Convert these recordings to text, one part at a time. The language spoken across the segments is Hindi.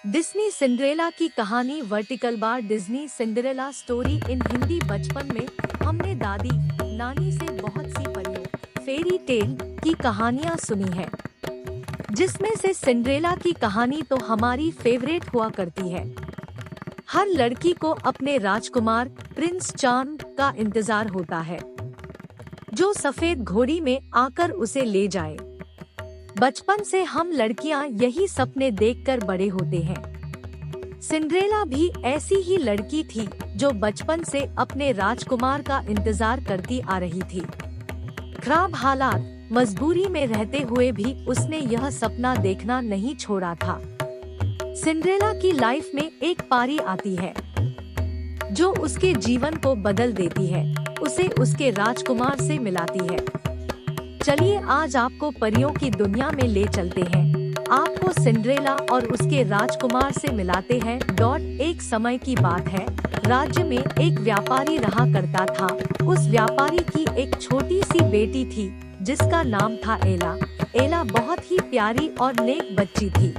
डिज्नी सिंड्रेला की कहानी vertical bar Disney Cinderella story in Hindi. बचपन में हमने दादी नानी से बहुत सी परियों फेरी टेल की कहानियाँ सुनी है, जिसमें से सिंड्रेला की कहानी तो हमारी फेवरेट हुआ करती है। हर लड़की को अपने राजकुमार प्रिंस चार्म का इंतजार होता है, जो सफेद घोड़ी में आकर उसे ले जाए। बचपन से हम लड़कियां यही सपने देखकर बड़े होते हैं। सिंड्रेला भी ऐसी ही लड़की थी, जो बचपन से अपने राजकुमार का इंतजार करती आ रही थी। खराब हालात, मजबूरी में रहते हुए भी उसने यह सपना देखना नहीं छोड़ा था। सिंड्रेला की लाइफ में एक पारी आती है, जो उसके जीवन को बदल देती है, उसे उसके राजकुमार से मिलाती है। चलिए आज आपको परियों की दुनिया में ले चलते हैं। आपको सिंड्रेला और उसके राजकुमार से मिलाते हैं। एक समय की बात है, राज्य में एक व्यापारी रहा करता था। उस व्यापारी की एक छोटी सी बेटी थी, जिसका नाम था एला। एला बहुत ही प्यारी और नेक बच्ची थी।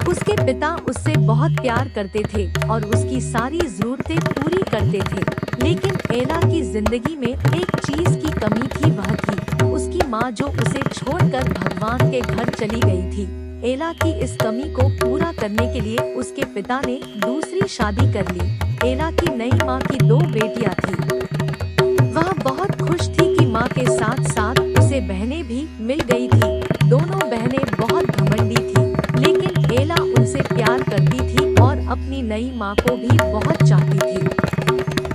उसके पिता उससे बहुत प्यार करते थे और उसकी सारी जरूरतें पूरी करते थे। लेकिन एला की जिंदगी में एक चीज की कमी थी, वह थी उसकी माँ, जो उसे छोड़कर भगवान के घर चली गई थी। एला की इस कमी को पूरा करने के लिए उसके पिता ने दूसरी शादी कर ली। एला की नई माँ की 2 बेटियां थी। वह बहुत खुश थी कि माँ के साथ साथ उसे बहनें भी मिल गई थी। दोनों बहनें बहुत घमंडी थी, लेकिन एला उनसे प्यार करती थी और अपनी नई माँ को भी बहुत चाहती थी।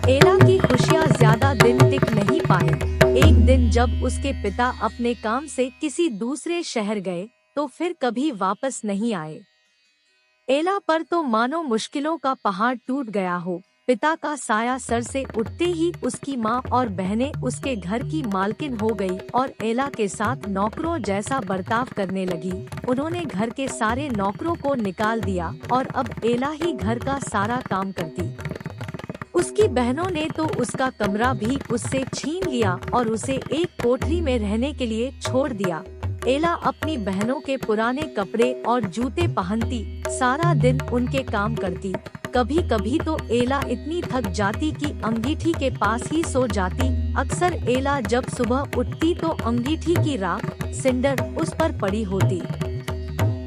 एला की खुशियाँ ज्यादा दिन टिक नहीं पाई। एक दिन जब उसके पिता अपने काम से किसी दूसरे शहर गए, तो फिर कभी वापस नहीं आए। एला पर तो मानो मुश्किलों का पहाड़ टूट गया हो। पिता का साया सर से उठते ही उसकी माँ और बहनें उसके घर की मालकिन हो गई और एला के साथ नौकरों जैसा बर्ताव करने लगी। उन्होंने घर के सारे नौकरों को निकाल दिया और अब एला ही घर का सारा काम करती। उसकी बहनों ने तो उसका कमरा भी उससे छीन लिया और उसे एक कोठरी में रहने के लिए छोड़ दिया। एला अपनी बहनों के पुराने कपड़े और जूते पहनती, सारा दिन उनके काम करती। कभी कभी तो एला इतनी थक जाती कि अंगीठी के पास ही सो जाती। अक्सर एला जब सुबह उठती तो अंगीठी की राख सिंडर उस पर पड़ी होती।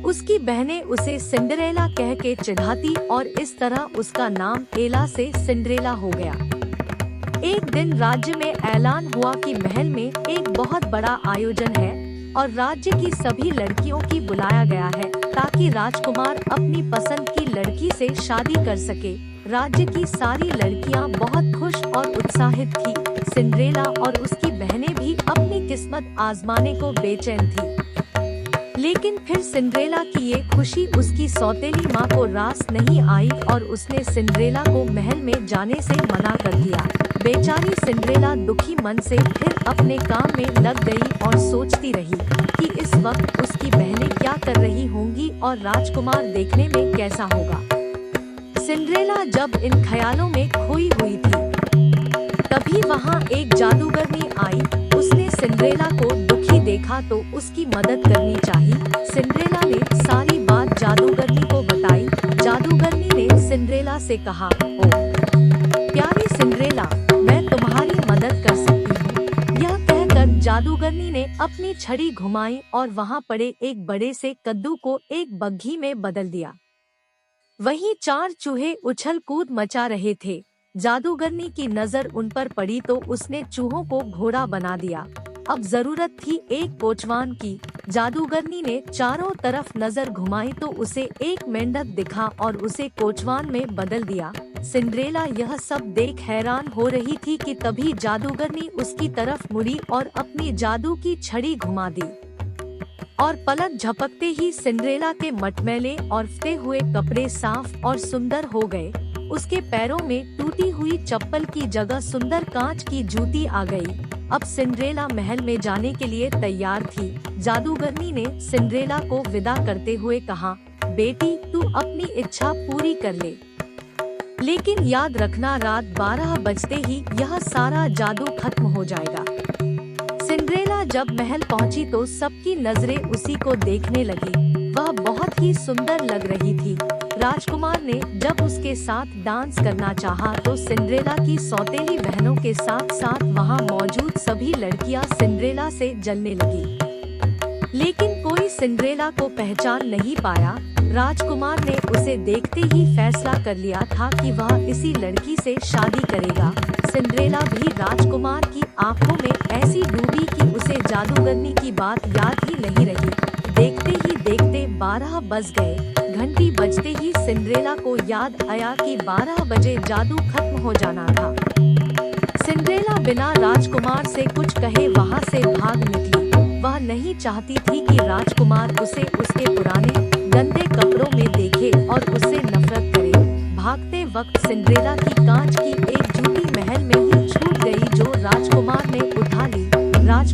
उसकी बहनें उसे सिंड्रेला कह के चिढ़ाती और इस तरह उसका नाम एला से सिंड्रेला हो गया। एक दिन राज्य में ऐलान हुआ कि महल में एक बहुत बड़ा आयोजन है और राज्य की सभी लड़कियों की बुलाया गया है, ताकि राजकुमार अपनी पसंद की लड़की से शादी कर सके। राज्य की सारी लड़कियां बहुत खुश और उत्साहित थी। सिंड्रेला और उसकी बहनें भी अपनी किस्मत आजमाने को बेचैन थी। लेकिन फिर सिंड्रेला की ये खुशी उसकी सौतेली माँ को रास नहीं आई और उसने सिंड्रेला को महल में जाने से मना कर दिया। बेचारी सिंड्रेला दुखी मन से फिर अपने काम में लग गई और सोचती रही कि इस वक्त उसकी बहनें क्या कर रही होंगी और राजकुमार देखने में कैसा होगा। सिंड्रेला जब इन ख्यालों में खोई हुई थी, तभी वहाँ एक जादूगरनी आई। उसने सिंड्रेला को दुखी देखा तो उसकी मदद करनी चाहिए। सिंड्रेला ने सारी बात जादूगरनी को बताई। जादूगरनी ने सिंड्रेला से कहा, ओ प्यारी सिंड्रेला, मैं तुम्हारी मदद कर सकती हूँ। यह कहकर जादूगरनी ने अपनी छड़ी घुमाई और वहाँ पड़े एक बड़े से कद्दू को एक बग्घी में बदल दिया। वहीं 4 चूहे उछल कूद मचा रहे थे। जादूगरनी की नजर उन पर पड़ी तो उसने चूहों को घोड़ा बना दिया। अब जरूरत थी एक कोचवान की। जादूगरनी ने चारों तरफ नजर घुमाई तो उसे एक मेंढक दिखा और उसे कोचवान में बदल दिया। सिंड्रेला यह सब देख हैरान हो रही थी कि तभी जादूगरनी उसकी तरफ मुड़ी और अपनी जादू की छड़ी घुमा दी और पलक झपकते ही सिंड्रेला के मटमैले और फटे हुए कपड़े साफ और सुंदर हो गए। उसके पैरों में टूटी हुई चप्पल की जगह सुंदर कांच की जूती आ गई। अब सिंड्रेला महल में जाने के लिए तैयार थी। जादूगरनी ने सिंड्रेला को विदा करते हुए कहा, बेटी तू अपनी इच्छा पूरी कर ले, लेकिन याद रखना रात 12 बजते ही यह सारा जादू खत्म हो जाएगा। सिंड्रेला जब महल पहुंची तो सबकी नजरें उसी को देखने लगी। वह बहुत ही सुंदर लग रही थी। राजकुमार ने जब उसके साथ डांस करना चाहा तो सिंड्रेला की सौतेली बहनों के साथ साथ वहां मौजूद सभी लड़कियां सिंड्रेला से जलने लगी, लेकिन कोई सिंड्रेला को पहचान नहीं पाया। राजकुमार ने उसे देखते ही फैसला कर लिया था कि वह इसी लड़की से शादी करेगा। सिंड्रेला भी राजकुमार की आंखों में ऐसी डूबी कि उसे जादूगरनी की बात याद ही नहीं रही। देखते ही देखते 12 बज गए। घंटी बजते ही सिंड्रेला को याद आया कि 12 बजे जादू खत्म हो जाना था। सिंड्रेला बिना राजकुमार से कुछ कहे वहां से भाग निकली। वह नहीं चाहती थी कि राजकुमार उसे उसके पुराने गंदे कपड़ों में देखे और उससे नफरत करे। भागते वक्त सिंड्रेला की कांच की एक जूती महल में ही छूट गई, जो राजकुमार ने उठा ली। राजकुमार